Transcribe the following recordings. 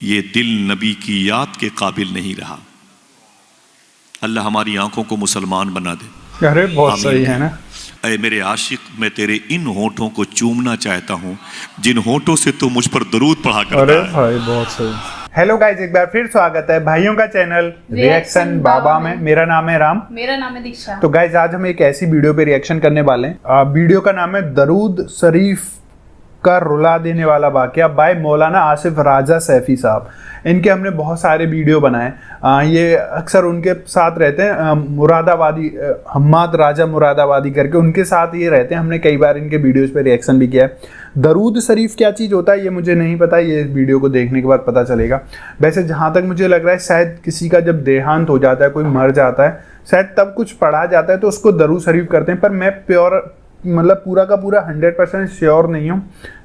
یہ دل نبی کی یاد کے قابل نہیں رہا۔ اللہ ہماری آنکھوں کو مسلمان بنا دے۔ ارے بہت صحیح ہے نا۔ اے میرے عاشق، میں تیرے ان ہونٹوں کو چومنا چاہتا ہوں جن ہونٹوں سے تو مجھ پر درود پڑھا کرتا ہے۔ ارے بھائی بہت صحیح۔ ہیلو گائز، ایک بار پھر سواگت ہے بھائیوں کا چینل ریئیکشن بابا میں۔ میرا نام ہے رام، میرا نام ہے دیکشا۔ تو گائز آج ہم ایک ایسی ویڈیو پہ ریئیکشن کرنے والے ہیں۔ ویڈیو کا نام ہے درود شریف کا رلا دینے والا واقعہ بائی مولانا آصف راجہ سیفی صاحب۔ ان کے ہم نے بہت سارے ویڈیو بنائے۔ یہ اکثر ان کے ساتھ رہتے ہیں، مراد آبادی حماد راجہ مراد آبادی کر کے ان کے ساتھ یہ رہتے ہیں۔ ہم نے کئی بار ان کے ویڈیوز پہ ریئیکشن بھی کیا ہے۔ درود شریف کیا چیز ہوتا ہے یہ مجھے نہیں پتا، یہ ویڈیو کو دیکھنے کے بعد پتہ چلے گا۔ ویسے جہاں تک مجھے لگ رہا ہے شاید کسی کا جب دیہانت ہو جاتا ہے، کوئی مر جاتا ہے، شاید تب کچھ پڑھا جاتا ہے تو اس کو درود شریف کرتے ہیں، پر میں پورا کا پورا 100% شیور نہیں ہوں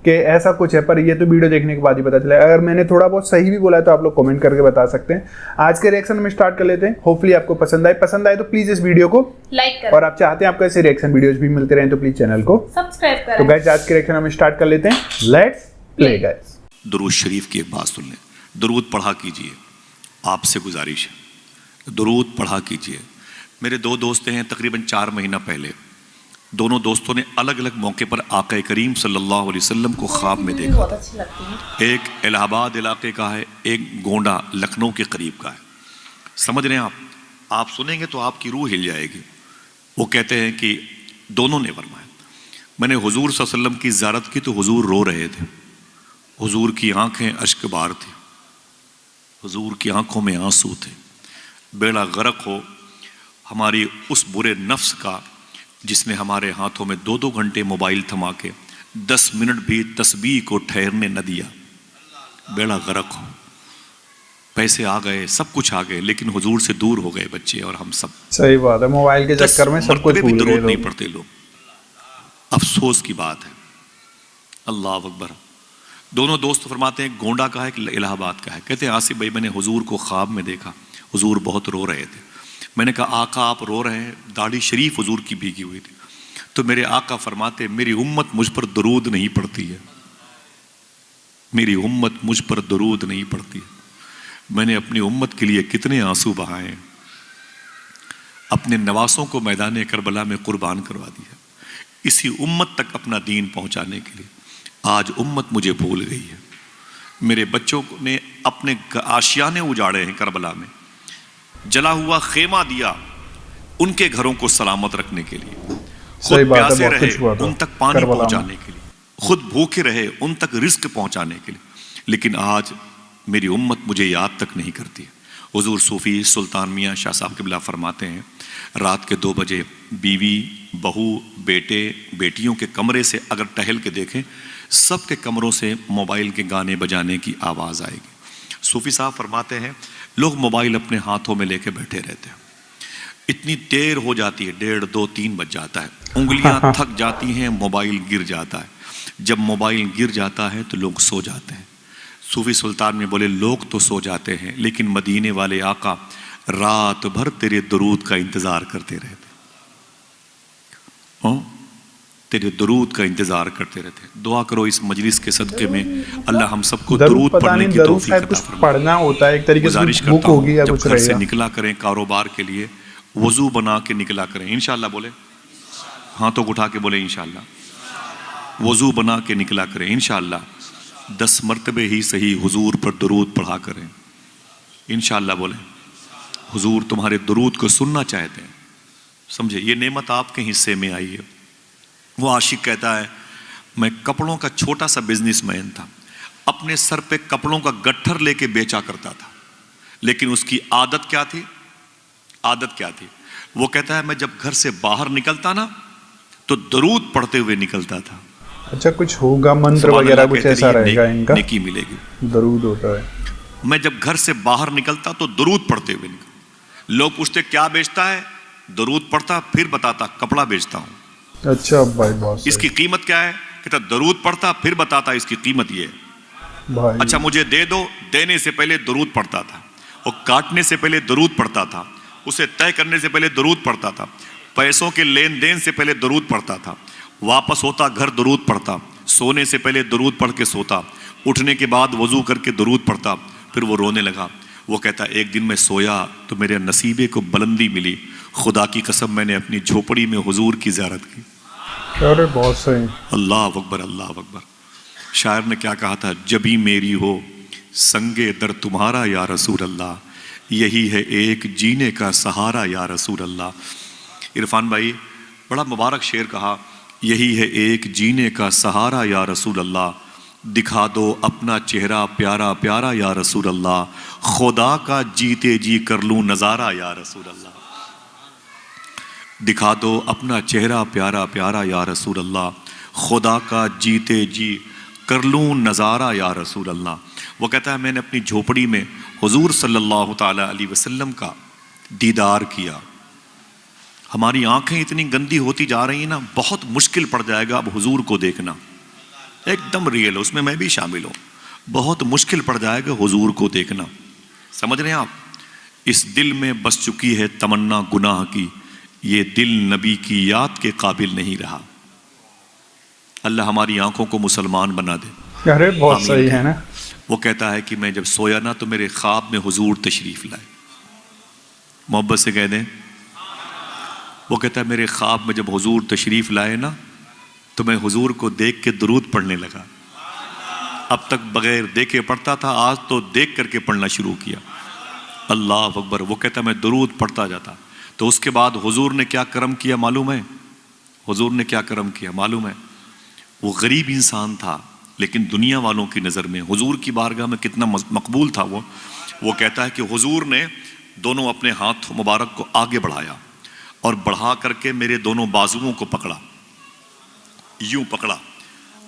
کہ ایسا کچھ ہے، پر یہ تو ویڈیو دیکھنے کے بعد ہی پتہ چلا ہے۔ اگر میں نے تھوڑا بہت صحیح بھی بولا ہے تو آپ لوگ کمنٹ کر کے بتا سکتے ہیں۔ آج کے ریئیکشن میں سٹارٹ کر لیتے ہیں۔ ہوپفلی آپ کو پسند آئے تو پلیز اس ویڈیو کو لائک کریں، اور آپ چاہتے ہیں آپ کو ایسے ریئیکشن ویڈیوز بھی ملتے رہیں تو پلیز چینل کو سبسکرائب کریں۔ تو گائز آج کے ریئیکشن ہم سٹارٹ کر لیتے ہیں۔ Let's play guys. درود شریف کی ایک بات سن لیں، درود پڑھا کیجئے، آپ سے گزارش ہے درود پڑھا کیجئے۔ میرے دو دوست ہیں، تقریباً 4 مہینہ پہلے دونوں دوستوں نے الگ الگ موقع پر آقا کریم صلی اللہ علیہ وسلم کو خواب میں دیکھا۔ بہت اچھی لگتی ہے۔ ایک الہ آباد علاقے کا ہے، ایک گونڈا لکھنؤ کے قریب کا ہے۔ سمجھ رہے ہیں آپ سنیں گے تو آپ کی روح ہل جائے گی۔ وہ کہتے ہیں کہ دونوں نے فرمایا، میں نے حضور صلی اللہ علیہ وسلم کی زیارت کی تو حضور رو رہے تھے، حضور کی آنکھیں اشک بار تھی، حضور کی آنکھوں میں آنسو تھے۔ بیڑا غرق ہو ہماری اس برے نفس کا جس نے ہمارے ہاتھوں میں 2 گھنٹے موبائل تھما کے 10 منٹ بھی تسبیح کو ٹھہرنے نہ دیا۔ بیڑا غرق ہو، پیسے آ گئے، سب کچھ آ گئے، لیکن حضور سے دور ہو گئے بچے اور ہم سب۔ صحیح بات ہے، موبائل کے چکر میں سب کچھ بھول گئے درود لوگ۔ نہیں پڑھتے لوگ، افسوس کی بات ہے۔ اللہ اکبر۔ دونوں دوست فرماتے ہیں، گونڈا کا ہے ایک الہ آباد کا ہے۔ کہتے ہیں آصف بھائی میں نے حضور کو خواب میں دیکھا، حضور بہت رو رہے تھے۔ میں نے کہا آقا آپ رو رہے ہیں، داڑھی شریف حضور کی بھیگی ہوئی تھی۔ تو میرے آقا فرماتے میری امت مجھ پر درود نہیں پڑتی ہے، میری امت مجھ پر درود نہیں پڑتی ہے۔ میں نے اپنی امت کے لیے کتنے آنسو بہائے ہیں، اپنے نواسوں کو میدان کربلا میں قربان کروا دیا اسی امت تک اپنا دین پہنچانے کے لیے۔ آج امت مجھے بھول گئی ہے۔ میرے بچوں نے اپنے آشیانے اجاڑے ہیں، کربلا میں جلا ہوا خیمہ دیا ان کے گھروں کو سلامت رکھنے کے لیے، خود پیاسے رہے ان تک پانی پہنچانے کے لیے، خود بھوکے رہے ان تک رزق پہنچانے کے لیے، لیکن آج میری امت مجھے یاد تک نہیں کرتی۔ حضور صوفی سلطان میاں شاہ صاحب قبلہ فرماتے ہیں رات کے 2 بجے بیوی، بہو، بیٹے، بیٹیوں کے کمرے سے اگر ٹہل کے دیکھیں، سب کے کمروں سے موبائل کے گانے بجانے کی آواز آئے گی۔ صوفی صاحب فرماتے ہیں لوگ موبائل اپنے ہاتھوں میں لے کے بیٹھے رہتے ہیں، اتنی دیر ہو جاتی ہے، 1:30 2 3 بج جاتا ہے، انگلیاں تھک جاتی ہیں، موبائل گر جاتا ہے۔ جب موبائل گر جاتا ہے تو لوگ سو جاتے ہیں۔ صوفی سلطان میں بولے لوگ تو سو جاتے ہیں لیکن مدینے والے آقا رات بھر تیرے درود کا انتظار کرتے رہتے، تیرے درود کا انتظار کرتے رہتے۔ دعا کرو اس مجلس کے صدقے میں اللہ ہم سب کو درود پڑھنے کی توفیق عطا فرمائے۔ پڑھنا ہوتا ہے ایک طریقے سے، گزارش کرتا ہوں جب گھر سے نکلا کریں کاروبار کے لیے وضو بنا کے نکلا کریں، انشاءاللہ بولے، ہاتھوں کو اٹھا کے بولے انشاءاللہ، وضو بنا کے نکلا کریں انشاءاللہ، 10 مرتبے ہی صحیح حضور پر درود پڑھا کریں انشاءاللہ بولے۔ حضور تمہارے درود کو سننا چاہتے ہیں، سمجھے یہ نعمت آپ کے حصے میں آئی ہے۔ وہ عاشق کہتا ہے میں کپڑوں کا چھوٹا سا بزنس مین تھا، اپنے سر پہ کپڑوں کا گٹھر لے کے بیچا کرتا تھا، لیکن اس کی عادت کیا تھی؟ وہ کہتا ہے میں جب گھر سے باہر نکلتا نا تو درود پڑھتے ہوئے نکلتا تھا۔ اچھا کچھ ہوگا منتر وغیرہ کچھ ایسا رہے گا ان کا، نیکی ملے گی، درود ہوتا ہے۔ میں جب گھر سے باہر نکلتا تو درود پڑھتے ہوئے نکلتا۔ لوگ پوچھتے کیا بیچتا ہے؟ درود پڑھتا، پھر بتاتا کپڑا بیچتا ہوں۔ اچھا بھائی بہت اس کی قیمت کیا ہے؟ کہتا درود پڑھتا پھر بتاتا اس کی قیمت یہ ہے۔ بھائی اچھا مجھے دے دو، دینے سے پہلے درود پڑھتا تھا، اور کاٹنے سے پہلے درود پڑھتا تھا، اسے طے کرنے سے پہلے درود پڑھتا تھا، پیسوں کے لین دین سے پہلے درود پڑھتا تھا، واپس ہوتا گھر درود پڑھتا، سونے سے پہلے درود پڑھ کے سوتا، اٹھنے کے بعد وضو کر کے درود پڑھتا، پھر وہ رونے لگا. وہ کہتا ہے ایک دن میں سویا تو میرے نصیبے کو بلندی ملی, خدا کی قسم میں نے اپنی جھوپڑی میں حضور کی زیارت کی. ارے بہت صحیح. اللہ اکبر اللہ اکبر. شاعر نے کیا کہا تھا, جبھی میری ہو سنگے در تمہارا یا رسول اللہ, یہی ہے ایک جینے کا سہارا یا رسول اللہ. عرفان بھائی بڑا مبارک شعر کہا, یہی ہے ایک جینے کا سہارا یا رسول اللہ, دکھا دو اپنا چہرہ پیارا پیارا یا رسول اللہ, خدا کا جیتے جی کر لوں نظارہ یا رسول اللہ. دکھا دو اپنا چہرہ پیارا پیارا یا رسول اللہ, خدا کا جیتے جی کر لوں نظارہ یا رسول اللہ. وہ کہتا ہے میں نے اپنی جھوپڑی میں حضور صلی اللہ تعالی علیہ وسلم کا دیدار کیا. ہماری آنکھیں اتنی گندی ہوتی جا رہی ہیں نا, بہت مشکل پڑ جائے گا اب حضور کو دیکھنا. ایک دم ریئل, اس میں بھی شامل ہوں, بہت مشکل پڑ جائے گا حضور کو دیکھنا. سمجھ رہے ہیں آپ؟ اس دل میں بس چکی ہے تمنا گناہ کی, یہ دل نبی کی یاد کے قابل نہیں رہا. اللہ ہماری آنکھوں کو مسلمان بنا دے. ارے بہت صحیح ہے نا. وہ کہتا ہے کہ میں جب سویا نا تو میرے خواب میں حضور تشریف لائے. محبت سے کہہ دیں. وہ کہتا ہے میرے خواب میں جب حضور تشریف لائے نا تو میں حضور کو دیکھ کے درود پڑھنے لگا. اب تک بغیر دیکھے پڑھتا تھا, آج تو دیکھ کر کے پڑھنا شروع کیا. اللہ اکبر. وہ کہتا ہے میں درود پڑھتا جاتا. تو اس کے بعد حضور نے کیا کرم کیا معلوم ہے؟ حضور نے کیا کرم کیا معلوم ہے؟ وہ غریب انسان تھا لیکن دنیا والوں کی نظر میں حضور کی بارگاہ میں کتنا مقبول تھا. وہ کہتا ہے کہ حضور نے دونوں اپنے ہاتھ مبارک کو آگے بڑھایا اور بڑھا کر کے میرے دونوں بازوؤں کو پکڑا, یوں پکڑا.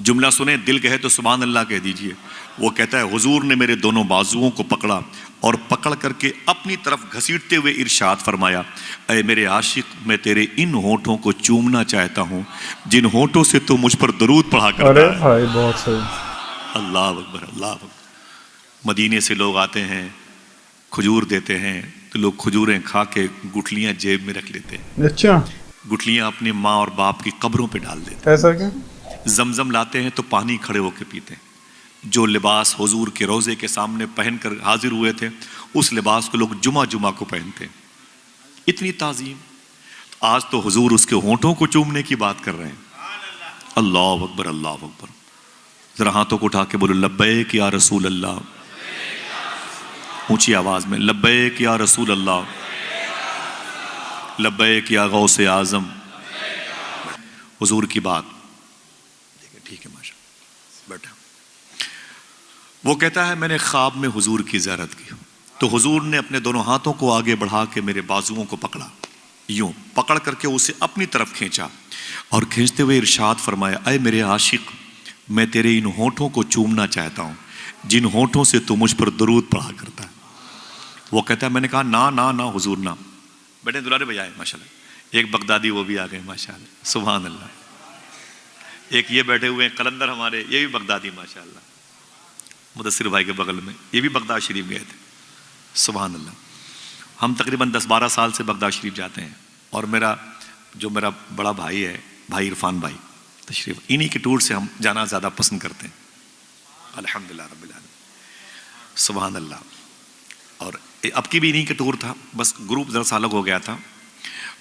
جملہ سنیں, دل کہے تو سبحان اللہ کہہ دیجئے. وہ کہتا ہے حضور نے میرے دونوں بازوؤں کو پکڑا اور پکڑ کر کے اپنی طرف گھسیٹتے ہوئے ارشاد فرمایا, اے میرے عاشق میں تیرے ان ہونٹوں کو چومنا چاہتا ہوں جن ہونٹوں سے تو مجھ پر درود پڑھا کرتا ہے. ارے بھائی بہت صحیح. اللہ اکبر اللہ اکبر. مدینے سے لوگ آتے ہیں, کھجور دیتے ہیں تو لوگ کھجوریں کھا کے گٹھلیاں جیب میں رکھ لیتے ہیں. اچھا. گٹھلیاں اپنی ماں اور باپ کی قبروں پہ ڈال دیتے ہیں. ایسا کیا؟ زمزم لاتے ہیں تو پانی کھڑے ہو کے پیتے ہیں. جو لباس حضور کے روضے کے سامنے پہن کر حاضر ہوئے تھے اس لباس کو لوگ جمعہ جمعہ کو پہنتے ہیں. اتنی تعظیم. آج تو حضور اس کے ہونٹوں کو چومنے کی بات کر رہے ہیں. اللہ اکبر اللہ اکبر. ذرا ہاتھوں کو اٹھا کے بولو لبیک یا رسول اللہ. اونچی آواز میں لبیک یا رسول اللہ, لبیک یا غوث اعظم. حضور کی بات. ٹھیک ہے ماشاء اللہ, بیٹھا. وہ کہتا ہے میں نے خواب میں حضور کی زیارت کی تو حضور نے اپنے دونوں ہاتھوں کو آگے بڑھا کے میرے بازوؤں کو پکڑا, یوں پکڑ کر کے اسے اپنی طرف کھینچا اور کھینچتے ہوئے ارشاد فرمایا, اے میرے عاشق میں تیرے ان ہونٹوں کو چومنا چاہتا ہوں جن ہونٹوں سے تو مجھ پر درود پڑھا کرتا ہے. وہ کہتا ہے میں نے کہا نا حضور نا. بیٹے دلارے بھائی آئے ماشاء اللہ. ایک بغدادی وہ بھی آ گئے ماشاء اللہ, سبحان اللہ. ایک یہ بیٹھے ہوئے ہیں قلندر ہمارے, یہ بھی بغدادی ماشاء اللہ, مدثر بھائی کے بغل میں, یہ بھی بغداد شریف گئے تھے. سبحان اللہ. ہم تقریباً 10-12 سال سے بغداد شریف جاتے ہیں اور میرا بڑا بھائی ہے, بھائی عرفان بھائی تشریف, انہی کے ٹور سے ہم جانا زیادہ پسند کرتے ہیں. الحمدللہ رب العالمین. سبحان اللہ. اور اب کی بھی انہی کے ٹور تھا, بس گروپ ذرا سا الگ ہو گیا تھا.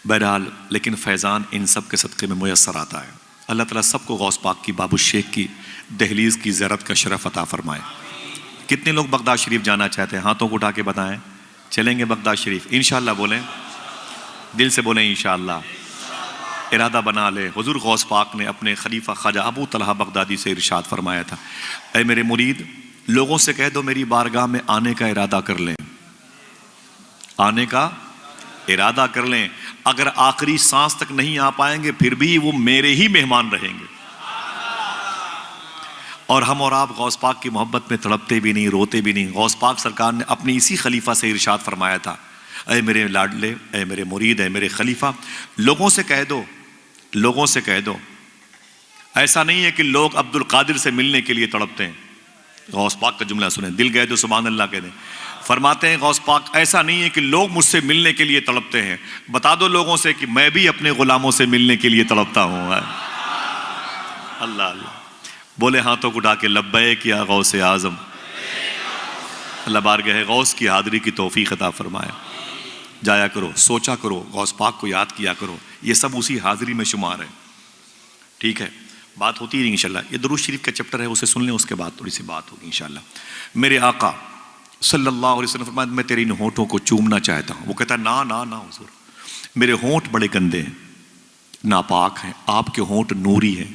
بہرحال لیکن فیضان ان سب کے صدقے میں میسر آتا ہے. اللہ تعالیٰ سب کو غوث پاک کی باب الشیخ کی دہلیز کی زیارت کا شرف عطا فرمائے. کتنے لوگ بغداد شریف جانا چاہتے ہیں؟ ہاتھوں کو اٹھا کے بتائیں. چلیں گے بغداد شریف انشاءاللہ. بولیں, دل سے بولیں انشاءاللہ. ارادہ بنا لے. حضور غوث پاک نے اپنے خلیفہ خواجہ ابو طلحہ بغدادی سے ارشاد فرمایا تھا, اے میرے مرید لوگوں سے کہہ دو میری بارگاہ میں آنے کا ارادہ کر لیں, آنے کا ارادہ کر لیں. اگر آخری سانس تک نہیں آ پائیں گے پھر بھی وہ میرے ہی مہمان رہیں گے. اور ہم اور آپ غوث پاک کی محبت میں تڑپتے بھی نہیں, روتے بھی نہیں. غوث پاک سرکار نے اپنی اسی خلیفہ سے ارشاد فرمایا تھا, اے میرے لاڈلے, اے میرے مرید, اے میرے خلیفہ لوگوں سے کہہ دو ایسا نہیں ہے کہ لوگ عبد القادر سے ملنے کے لیے تڑپتے ہیں. غوث پاک کا جملہ سنیں, دل گئے تو سبحان اللہ کہہ دیں. فرماتے ہیں غوث پاک ایسا نہیں ہے کہ لوگ مجھ سے ملنے کے لیے تڑپتے ہیں, بتا دو لوگوں سے کہ میں بھی اپنے غلاموں سے ملنے کے لیے تڑپتا ہوں. اللہ اللہ. بولے ہاتھوں کو اٹھا کے لبیک یا غوث اعظم. اللہ بارگاہ غوث کی حاضری کی توفیق عطا فرمائے. جایا کرو, سوچا کرو, غوث پاک کو یاد کیا کرو, یہ سب اسی حاضری میں شمار ہے. ٹھیک ہے, بات ہوتی رہی انشاءاللہ. یہ درود شریف کا چیپٹر ہے, اسے سن لیں, اس کے بعد تھوڑی سی بات ہوگی انشاءاللہ. میرے آقا صلی اللہ علیہ وسلم فرمایا میں تیرے ان ہونٹوں کو چومنا چاہتا ہوں. وہ کہتا ہے نا نا نا حضور, میرے ہونٹ بڑے گندے ہیں, ناپاک ہیں, آپ کے ہونٹ نوری ہیں,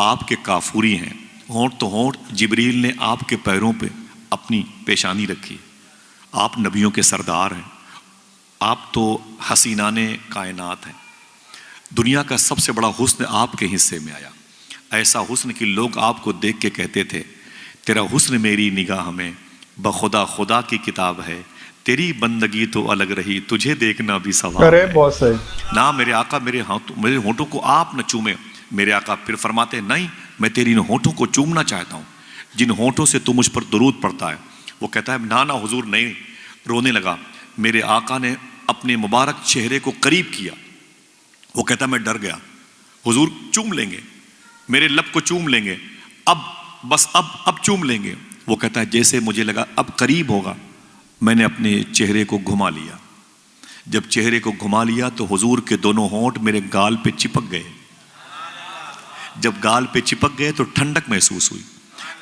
آپ کے کافوری ہیں. ہونٹ تو ہونٹ, جبریل نے آپ کے پیروں پہ اپنی پیشانی رکھی. آپ نبیوں کے سردار ہیں, آپ تو حسینان کائنات ہیں. دنیا کا سب سے بڑا حسن آپ کے حصے میں آیا. ایسا حسن کہ لوگ آپ کو دیکھ کے کہتے تھے تیرا حسن میری نگاہ میں بخدا خدا کی کتاب ہے, تیری بندگی تو الگ رہی, تجھے دیکھنا بھی ثواب ہے. بہت صحیح. نہ میرے آقا میرے ہونٹوں کو آپ نہ چومے. میرے آقا پھر فرماتے ہیں نہیں, میں تیری ان ہونٹوں کو چومنا چاہتا ہوں جن ہونٹوں سے تو مجھ پر درود پڑتا ہے. وہ کہتا ہے نا حضور نہیں. رونے لگا. میرے آقا نے اپنے مبارک چہرے کو قریب کیا. وہ کہتا ہے میں ڈر گیا, حضور چوم لیں گے, میرے لب کو چوم لیں گے, اب چوم لیں گے. وہ کہتا ہے جیسے مجھے لگا اب قریب ہوگا, میں نے اپنے چہرے کو گھما لیا. جب چہرے کو گھما لیا تو حضور کے دونوں ہونٹ میرے گال پہ چپک گئے. جب گال پہ چپک گئے تو ٹھنڈک محسوس ہوئی.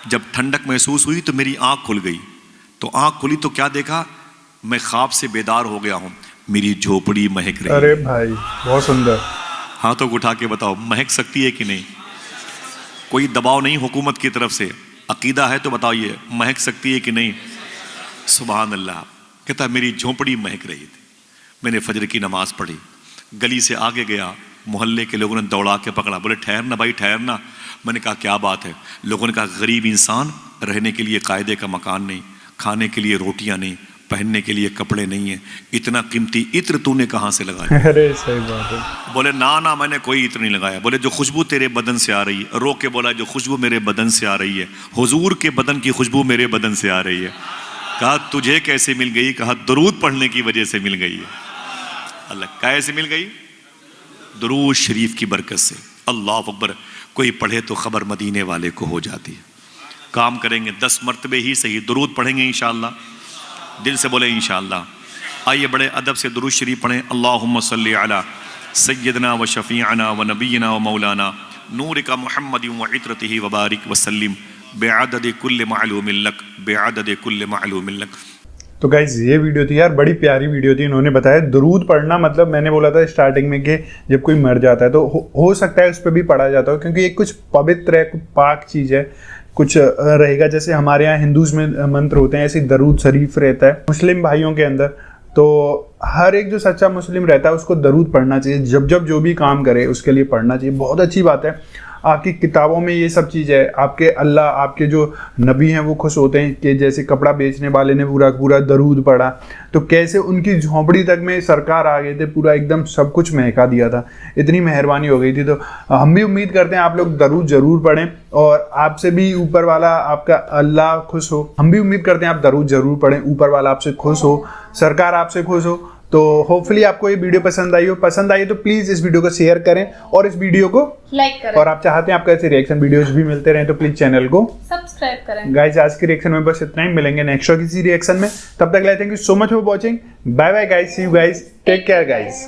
جب ٹھنڈک محسوس ہوئی تو میری آنکھ کھل گئی. تو آنکھ کھلی تو کیا دیکھا, میں خواب سے بیدار ہو گیا ہوں, میری جھوپڑی مہک رہی. ارے بھائی بہت سندر. ہاتھوں کو اٹھا کے بتاؤ مہک سکتی ہے کہ نہیں؟ کوئی دباؤ نہیں حکومت کی طرف سے, عقیدہ ہے تو بتائیے مہک سکتی ہے کہ نہیں؟ سبحان اللہ. کہتا ہے میری جھونپڑی مہک رہی تھی. میں نے فجر کی نماز پڑھی, گلی سے آگے گیا, محلے کے لوگوں نے دوڑا کے پکڑا, بولے ٹھہرنا بھائی ٹھہرنا. میں نے کہا کیا بات ہے؟ لوگوں نے کہا غریب انسان, رہنے کے لیے قاعدے کا مکان نہیں, کھانے کے لیے روٹیاں نہیں, پہننے کے لیے کپڑے نہیں ہیں, اتنا قیمتی عطر تو نے کہاں سے لگایا؟ ارے صحیح بات ہے. بولے نا میں نے کوئی عطر نہیں لگایا. بولے جو خوشبو تیرے بدن سے آ رہی ہے. رو کے بولا جو خوشبو میرے بدن سے آ رہی ہے, حضور کے بدن کی خوشبو میرے بدن سے آ رہی ہے. کہا تجھے کیسے مل گئی؟ کہا درود پڑھنے کی وجہ سے مل گئی ہے. اللہ کیسے مل گئی؟ درود شریف کی برکت سے. اللہ اکبر. کوئی پڑھے تو خبر مدینے والے کو ہو جاتی ہے. کام کریں گے 10 مرتبے ہی صحیح درود پڑھیں گے انشاءاللہ. دل سے بولے انشاءاللہ. آئیے بڑے ادب سے درود شریف پڑھیں. اللہم صلی علی سیدنا و شفیعنا و نبینا و مولانا نورک محمد و عطرتہ و بارک وسلم بعدد کل معلوم لک بعدد کل معلوم لک. تو گائز یہ ویڈیو تھی یار, بڑی پیاری ویڈیو تھی. انہوں نے بتایا درود پڑھنا, مطلب میں نے بولا تھا اسٹارٹنگ میں کہ جب کوئی مر جاتا ہے تو ہو سکتا ہے اس پہ بھی پڑھا جاتا ہو, کیونکہ یہ کچھ پوتر ہے, پاک چیز ہے, کچھ رہے گا. جیسے ہمارے یہاں ہندوز میں منتر ہوتے ہیں, ایسے درود شریف رہتا ہے مسلم بھائیوں کے اندر. تو ہر ایک جو سچا مسلم رہتا ہے اس کو درود پڑھنا چاہیے. جب جو بھی کام کرے اس کے لیے پڑھنا چاہیے. بہت اچھی بات ہے. آپ کی کتابوں میں یہ سب چیز ہے. آپ کے اللہ, آپ کے جو نبی ہیں وہ خوش ہوتے ہیں کہ جیسے کپڑا بیچنے والے نے پورا درود پڑھا, تو کیسے ان کی جھونپڑی تک میں سرکار آ گئے تھے, پورا ایک دم سب کچھ مہکا دیا تھا. اتنی مہربانی ہو گئی تھی. تو ہم بھی امید کرتے ہیں آپ لوگ درود ضرور پڑھیں اور آپ سے بھی اوپر والا آپ کا اللہ خوش ہو. ہم بھی امید کرتے ہیں آپ درود ضرور پڑھیں, اوپر والا آپ سے خوش ہو, سرکار آپ سے خوش ہو. تو ہوپ فلی آپ کو یہ ویڈیو پسند آئی تو پلیز اس ویڈیو کو شیئر کریں اور اس ویڈیو کو لائک کریں. اور آپ چاہتے ہیں آپ کو ایسے ریئیکشن ویڈیوز بھی ملتے رہیں تو پلیز چینل کو سبسکرائب کریں. گائز آج کے ریئیکشن میں بس اتنا ہی. ملیں گے نیکسٹ کسی ریئیکشن میں. تب تک thank you so much for watching. Bye bye guys, see you guys, take care guys.